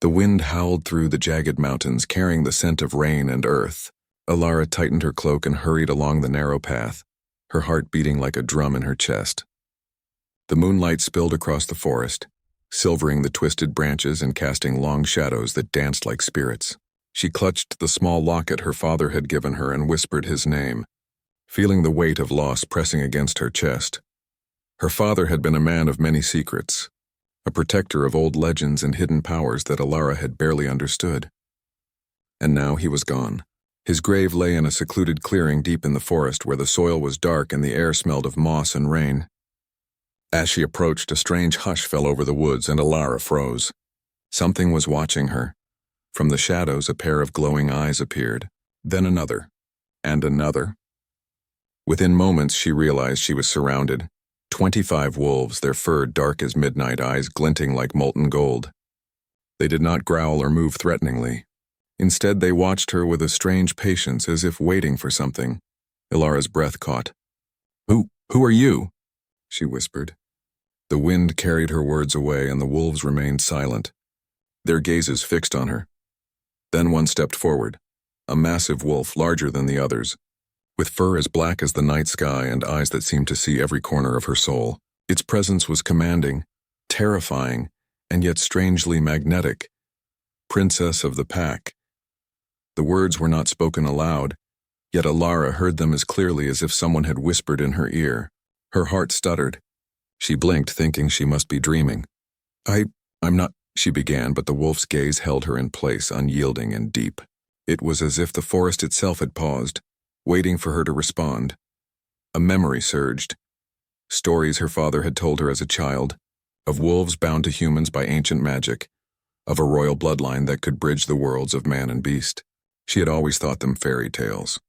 The wind howled through the jagged mountains, carrying the scent of rain and earth. Alara tightened her cloak and hurried along the narrow path, her heart beating like a drum in her chest. The moonlight spilled across the forest, silvering the twisted branches and casting long shadows that danced like spirits. She clutched the small locket her father had given her and whispered his name, feeling the weight of loss pressing against her chest. Her father had been a man of many secrets, a protector of old legends and hidden powers that Alara had barely understood. And now he was gone. His grave lay in a secluded clearing deep in the forest where the soil was dark and the air smelled of moss and rain. As she approached, a strange hush fell over the woods and Alara froze. Something was watching her. From the shadows, a pair of glowing eyes appeared, then another, and another. Within moments, she realized she was surrounded. 25 wolves, their fur dark as midnight, eyes glinting like molten gold. They did not growl or move threateningly. Instead, they watched her with a strange patience, as if waiting for something. Ilara's breath caught. Who are you?" she whispered. The wind carried her words away, and the wolves remained silent, their gazes fixed on her. Then one stepped forward, a massive wolf larger than the others, with fur as black as the night sky and eyes that seemed to see every corner of her soul. Its presence was commanding, terrifying, and yet strangely magnetic. Princess of the pack. The words were not spoken aloud, yet Alara heard them as clearly as if someone had whispered in her ear. Her heart stuttered. She blinked, thinking she must be dreaming. I'm not, she began, but the wolf's gaze held her in place, unyielding and deep. It was as if the forest itself had paused, waiting for her to respond. A memory surged. Stories her father had told her as a child, of wolves bound to humans by ancient magic, of a royal bloodline that could bridge the worlds of man and beast. She had always thought them fairy tales.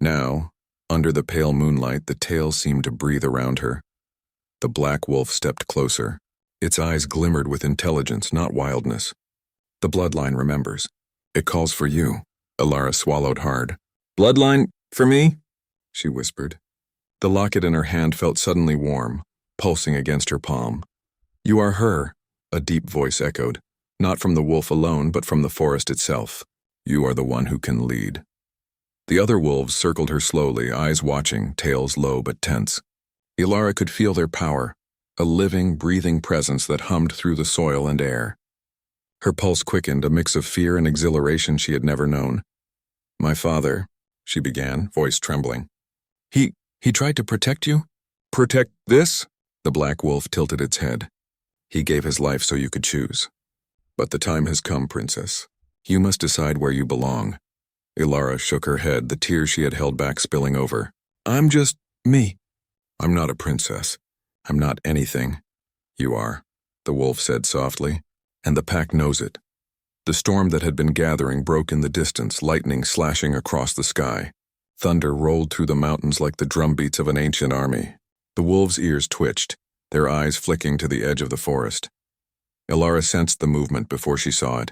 Now, under the pale moonlight, the tales seemed to breathe around her. The black wolf stepped closer. Its eyes glimmered with intelligence, not wildness. The bloodline remembers. It calls for you. Alara swallowed hard. Bloodline for me? She whispered. The locket in her hand felt suddenly warm, pulsing against her palm. You are her, a deep voice echoed, not from the wolf alone, but from the forest itself. You are the one who can lead. The other wolves circled her slowly, eyes watching, tails low but tense. Alara could feel their power, a living, breathing presence that hummed through the soil and air. Her pulse quickened, a mix of fear and exhilaration she had never known. My father, she began, voice trembling. He tried to protect you? Protect this? The black wolf tilted its head. He gave his life so you could choose. But the time has come, princess. You must decide where you belong. Alara shook her head, the tears she had held back spilling over. I'm just me. I'm not a princess. I'm not anything. You are, the wolf said softly, and the pack knows it. The storm that had been gathering broke in the distance, lightning slashing across the sky. Thunder rolled through the mountains like the drumbeats of an ancient army. The wolves' ears twitched, their eyes flicking to the edge of the forest. Alara sensed the movement before she saw it.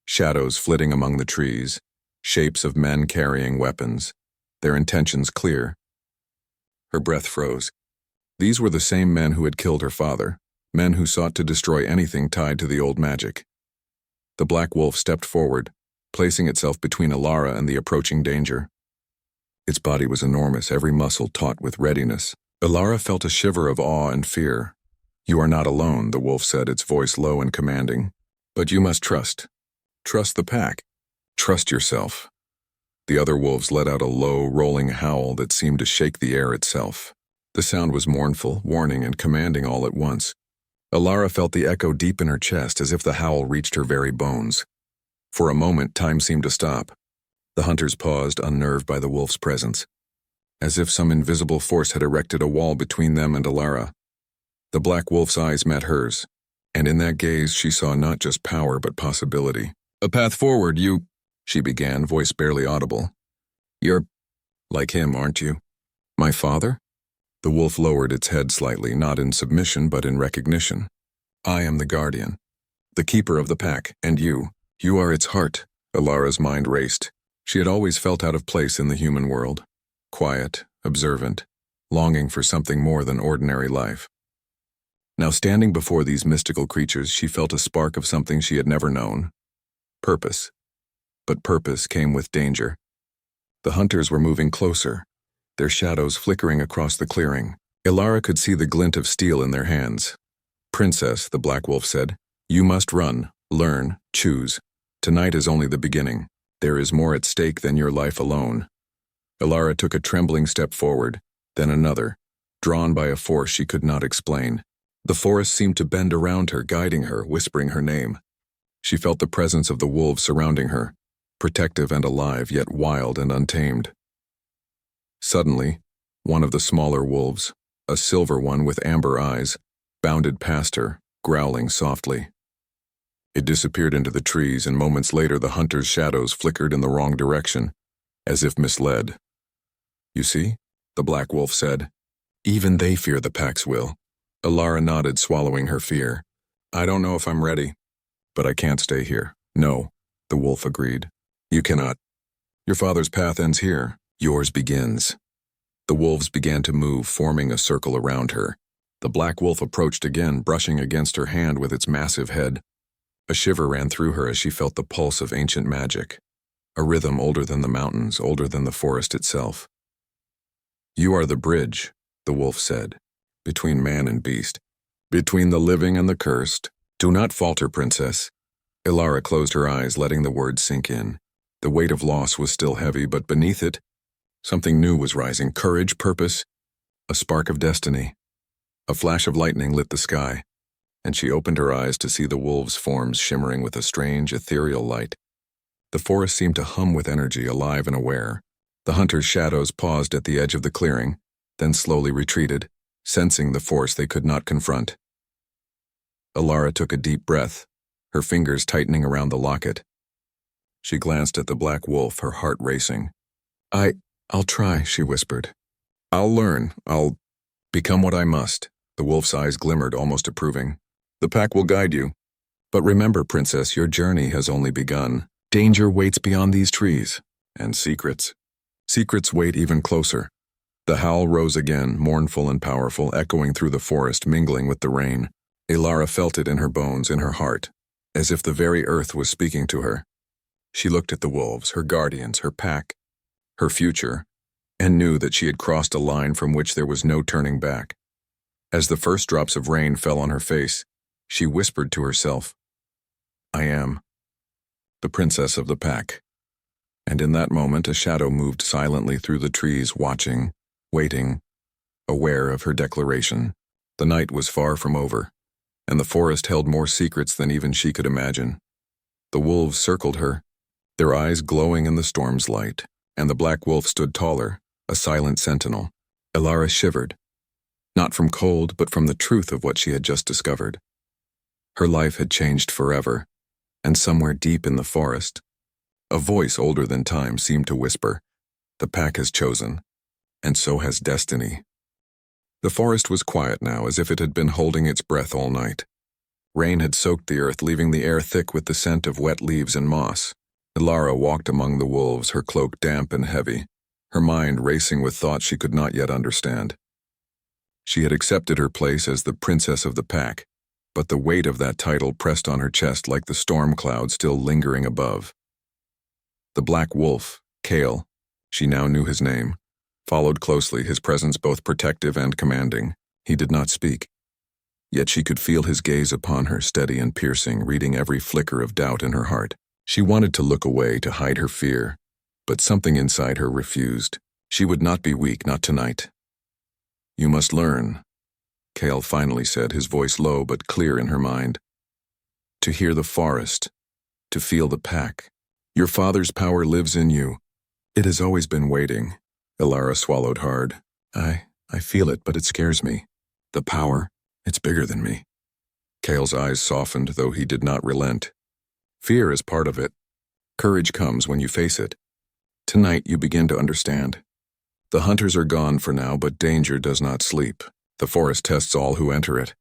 Shadows flitting among the trees, shapes of men carrying weapons, their intentions clear. Her breath froze. These were the same men who had killed her father, men who sought to destroy anything tied to the old magic. The black wolf stepped forward, placing itself between Alara and the approaching danger. Its body was enormous, every muscle taut with readiness. Alara felt a shiver of awe and fear. You are not alone, the wolf said, its voice low and commanding. But you must trust. Trust the pack. Trust yourself. The other wolves let out a low, rolling howl that seemed to shake the air itself. The sound was mournful, warning, and commanding all at once. Alara felt the echo deep in her chest, as if the howl reached her very bones. For a moment, time seemed to stop. The hunters paused, unnerved by the wolf's presence, as if some invisible force had erected a wall between them and Alara. The black wolf's eyes met hers, and in that gaze she saw not just power but possibility. A path forward, she began, voice barely audible. You're like him, aren't you? My father? The wolf lowered its head slightly, not in submission but in recognition. I am the guardian, the keeper of the pack, and you are its heart. Alara's mind raced. She had always felt out of place in the human world, quiet, observant, longing for something more than ordinary life. Now standing before these mystical creatures, she felt a spark of something she had never known, purpose. But purpose came with danger. The hunters were moving closer, their shadows flickering across the clearing. Ilara could see the glint of steel in their hands. "Princess," the Black Wolf said, "you must run, learn, choose. Tonight is only the beginning. There is more at stake than your life alone." Ilara took a trembling step forward, then another, drawn by a force she could not explain. The forest seemed to bend around her, guiding her, whispering her name. She felt the presence of the wolves surrounding her, protective and alive, yet wild and untamed. Suddenly, one of the smaller wolves, a silver one with amber eyes, bounded past her, growling softly. It disappeared into the trees, and moments later the hunter's shadows flickered in the wrong direction, as if misled. "You see?" the Black Wolf said. "Even they fear the pack's will." Ilara nodded, swallowing her fear. "I don't know if I'm ready, but I can't stay here." "No," the wolf agreed. "You cannot. Your father's path ends here. Yours begins." The wolves began to move, forming a circle around her. The Black Wolf approached again, brushing against her hand with its massive head. A shiver ran through her as she felt the pulse of ancient magic, a rhythm older than the mountains, older than the forest itself. "You are the bridge," the wolf said, "between man and beast, between the living and the cursed. Do not falter, princess." Ilara closed her eyes, letting the words sink in. The weight of loss was still heavy, but beneath it, something new was rising: courage, purpose, a spark of destiny. A flash of lightning lit the sky, and she opened her eyes to see the wolves' forms shimmering with a strange, ethereal light. The forest seemed to hum with energy, alive and aware. The hunters' shadows paused at the edge of the clearing, then slowly retreated, sensing the force they could not confront. Ilara took a deep breath, her fingers tightening around the locket. She glanced at the Black Wolf, her heart racing. I'll try," she whispered. "I'll learn. I'll become what I must." The wolf's eyes glimmered, almost approving. "The pack will guide you. But remember, princess, your journey has only begun. Danger waits beyond these trees. And secrets. Secrets wait even closer." The howl rose again, mournful and powerful, echoing through the forest, mingling with the rain. Ilara felt it in her bones, in her heart, as if the very earth was speaking to her. She looked at the wolves, her guardians, her pack, her future, and knew that she had crossed a line from which there was no turning back. As the first drops of rain fell on her face, she whispered to herself, "I am the princess of the pack." And in that moment, a shadow moved silently through the trees, watching, waiting, aware of her declaration. The night was far from over, and the forest held more secrets than even she could imagine. The wolves circled her, their eyes glowing in the storm's light, and the Black Wolf stood taller, a silent sentinel. Ilara shivered, not from cold, but from the truth of what she had just discovered. Her life had changed forever, and somewhere deep in the forest, a voice older than time seemed to whisper, "The pack has chosen, and so has destiny." The forest was quiet now, as if it had been holding its breath all night. Rain had soaked the earth, leaving the air thick with the scent of wet leaves and moss. Ilara walked among the wolves, her cloak damp and heavy, her mind racing with thoughts she could not yet understand. She had accepted her place as the princess of the pack, but the weight of that title pressed on her chest like the storm cloud still lingering above. The Black Wolf, Kale, she now knew his name, followed closely, his presence both protective and commanding. He did not speak, yet she could feel his gaze upon her, steady and piercing, reading every flicker of doubt in her heart. She wanted to look away, to hide her fear, but something inside her refused. She would not be weak, not tonight. "You must learn," Kale finally said, his voice low but clear in her mind. "To hear the forest, to feel the pack. Your father's power lives in you. It has always been waiting." Ilara swallowed hard. I feel it, but it scares me. The power, it's bigger than me." Kale's eyes softened, though he did not relent. "Fear is part of it. Courage comes when you face it. Tonight you begin to understand. The hunters are gone for now, but danger does not sleep. The forest tests all who enter it."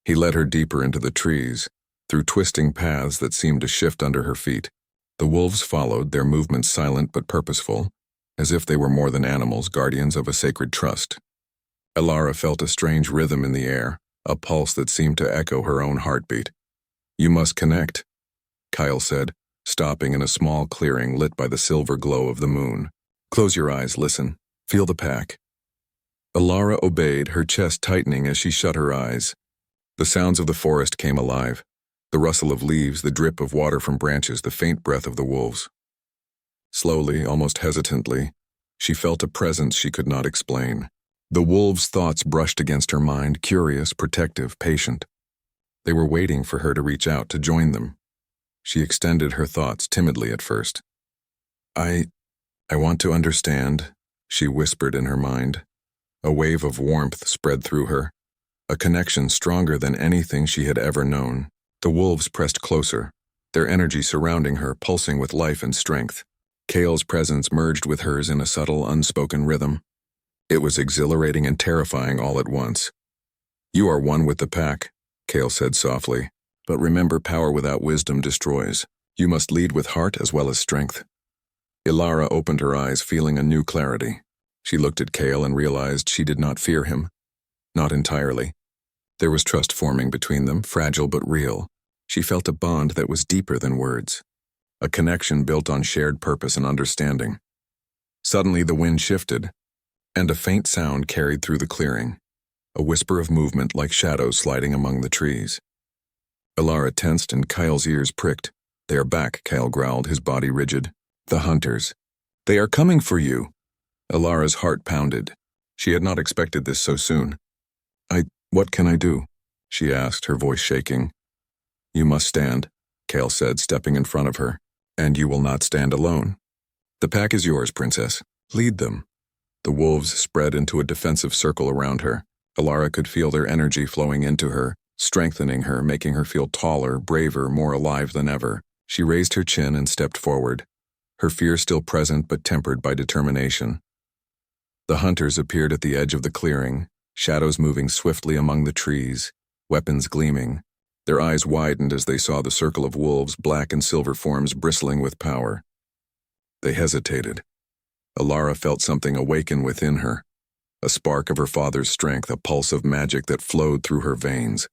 He led her deeper into the trees, through twisting paths that seemed to shift under her feet. The wolves followed, their movements silent but purposeful, as if they were more than animals, guardians of a sacred trust. Ilara felt a strange rhythm in the air, a pulse that seemed to echo her own heartbeat. "You must connect," Kyle said, stopping in a small clearing lit by the silver glow of the moon. Close your eyes, listen. Feel the pack. Alara obeyed, her chest tightening as she shut her eyes. The sounds of the forest came alive. The rustle of leaves, the drip of water from branches, the faint breath of the wolves. Slowly, almost hesitantly, she felt a presence she could not explain. The wolves' thoughts brushed against her mind, curious, protective, patient. They were waiting for her to reach out, to join them. She extended her thoughts timidly at first. I want to understand, she whispered in her mind. A wave of warmth spread through her, a connection stronger than anything she had ever known. The wolves pressed closer, their energy surrounding her, pulsing with life and strength. Kale's presence merged with hers in a subtle, unspoken rhythm. It was exhilarating and terrifying all at once. You are one with the pack, Kale said softly. But remember, power without wisdom destroys. You must lead with heart as well as strength. Alara opened her eyes, feeling a new clarity. She looked at Kale and realized she did not fear him. Not entirely. There was trust forming between them, fragile but real. She felt a bond that was deeper than words. A connection built on shared purpose and understanding. Suddenly the wind shifted, and a faint sound carried through the clearing. A whisper of movement like shadows sliding among the trees. Alara tensed and Kyle's ears pricked. They are back, Kyle growled, his body rigid. The hunters. They are coming for you. Alara's heart pounded. She had not expected this so soon. What can I do? She asked, her voice shaking. You must stand, Kale said, stepping in front of her. And you will not stand alone. The pack is yours, princess. Lead them. The wolves spread into a defensive circle around her. Alara could feel their energy flowing into her, strengthening her, making her feel taller, braver, more alive than ever. She raised her chin and stepped forward, her fear still present but tempered by determination. The hunters appeared at the edge of the clearing, shadows moving swiftly among the trees, weapons gleaming. Their eyes widened as they saw the circle of wolves, black and silver forms bristling with power. They hesitated. Alara felt something awaken within her, a spark of her father's strength, a pulse of magic that flowed through her veins.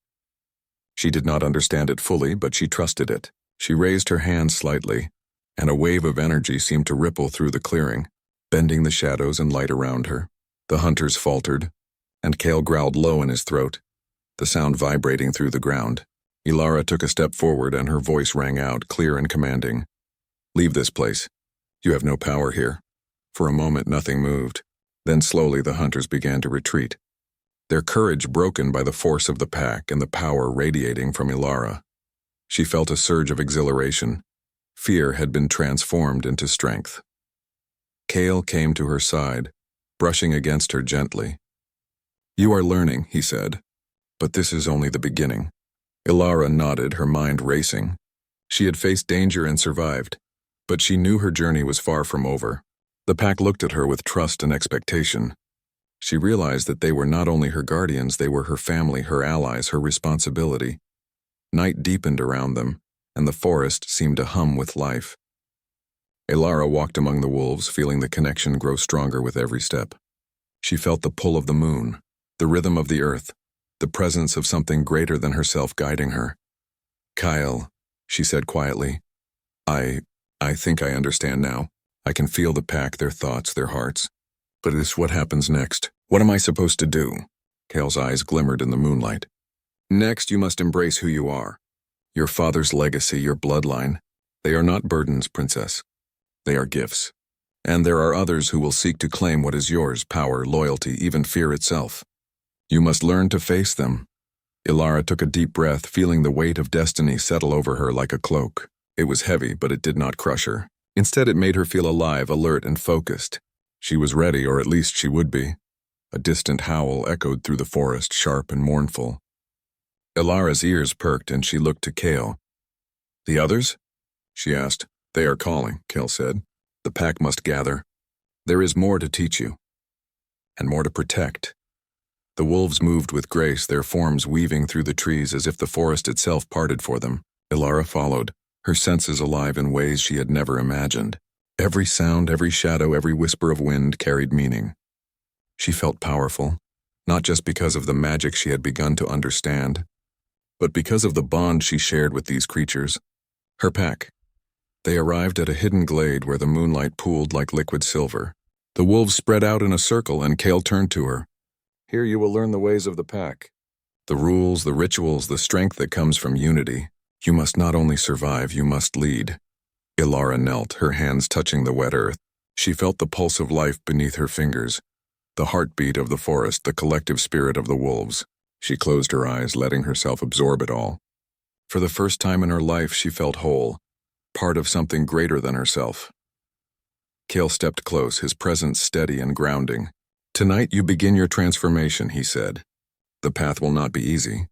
She did not understand it fully, but she trusted it. She raised her hand slightly, and a wave of energy seemed to ripple through the clearing, bending the shadows and light around her. The hunters faltered, and Kale growled low in his throat, the sound vibrating through the ground. Alara took a step forward and her voice rang out, clear and commanding. Leave this place. You have no power here. For a moment nothing moved. Then slowly the hunters began to retreat, their courage broken by the force of the pack and the power radiating from Alara. She felt a surge of exhilaration. Fear had been transformed into strength. Kale came to her side, brushing against her gently. You are learning, he said, but this is only the beginning. Alara nodded, her mind racing. She had faced danger and survived, but she knew her journey was far from over. The pack looked at her with trust and expectation. She realized that they were not only her guardians, they were her family, her allies, her responsibility. Night deepened around them, and the forest seemed to hum with life. Alara walked among the wolves, feeling the connection grow stronger with every step. She felt the pull of the moon, the rhythm of the earth, the presence of something greater than herself guiding her. Kyle, she said quietly, I think I understand now. I can feel the pack, their thoughts, their hearts. But it is what happens next. What am I supposed to do? Kale's eyes glimmered in the moonlight. Next, you must embrace who you are. Your father's legacy, your bloodline. They are not burdens, princess. They are gifts. And there are others who will seek to claim what is yours, power, loyalty, even fear itself. You must learn to face them. Alara took a deep breath, feeling the weight of destiny settle over her like a cloak. It was heavy, but it did not crush her. Instead, it made her feel alive, alert, and focused. She was ready, or at least she would be. A distant howl echoed through the forest, sharp and mournful. Alara's ears perked, and she looked to Kale. The others? She asked. They are calling, Kale said. The pack must gather. There is more to teach you, and more to protect. The wolves moved with grace, their forms weaving through the trees as if the forest itself parted for them. Alara followed, her senses alive in ways she had never imagined. Every sound, every shadow, every whisper of wind carried meaning. She felt powerful, not just because of the magic she had begun to understand, but because of the bond she shared with these creatures. Her pack. They arrived at a hidden glade where the moonlight pooled like liquid silver. The wolves spread out in a circle, and Kale turned to her. "Here you will learn the ways of the pack. The rules, the rituals, the strength that comes from unity. You must not only survive, you must lead." Ilara knelt, her hands touching the wet earth. She felt the pulse of life beneath her fingers, the heartbeat of the forest, the collective spirit of the wolves. She closed her eyes, letting herself absorb it all. For the first time in her life, she felt whole, part of something greater than herself. Kale stepped close, his presence steady and grounding. "Tonight you begin your transformation," he said. "The path will not be easy.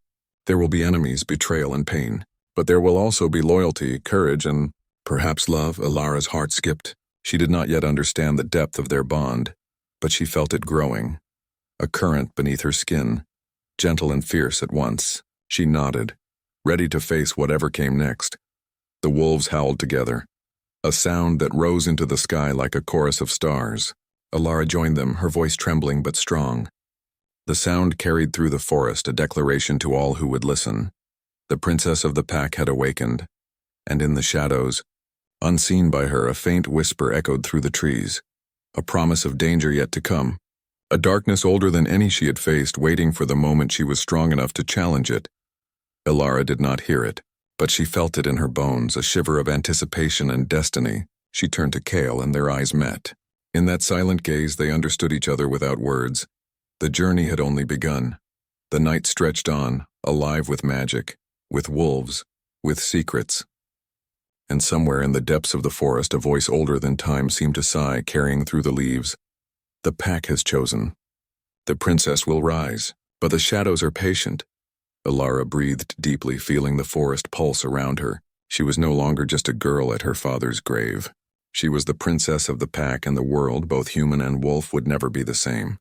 There will be enemies, betrayal, and pain. But there will also be loyalty, courage, and perhaps love." Ilara's heart skipped. She did not yet understand the depth of their bond, but she felt it growing. A current beneath her skin, gentle and fierce at once. She nodded, ready to face whatever came next. The wolves howled together, a sound that rose into the sky like a chorus of stars. Ilara joined them, her voice trembling but strong. The sound carried through the forest, a declaration to all who would listen. The princess of the pack had awakened, and in the shadows, unseen by her, a faint whisper echoed through the trees, a promise of danger yet to come, a darkness older than any she had faced, waiting for the moment she was strong enough to challenge it. Ilara did not hear it, but she felt it in her bones, a shiver of anticipation and destiny. She turned to Kale, and their eyes met. In that silent gaze, they understood each other without words. The journey had only begun. The night stretched on, alive with magic, with wolves, with secrets. And somewhere in the depths of the forest, a voice older than time seemed to sigh, carrying through the leaves. "The pack has chosen. The princess will rise, but the shadows are patient." Ilara breathed deeply, feeling the forest pulse around her. She was no longer just a girl at her father's grave. She was the princess of the pack, and the world, both human and wolf, would never be the same.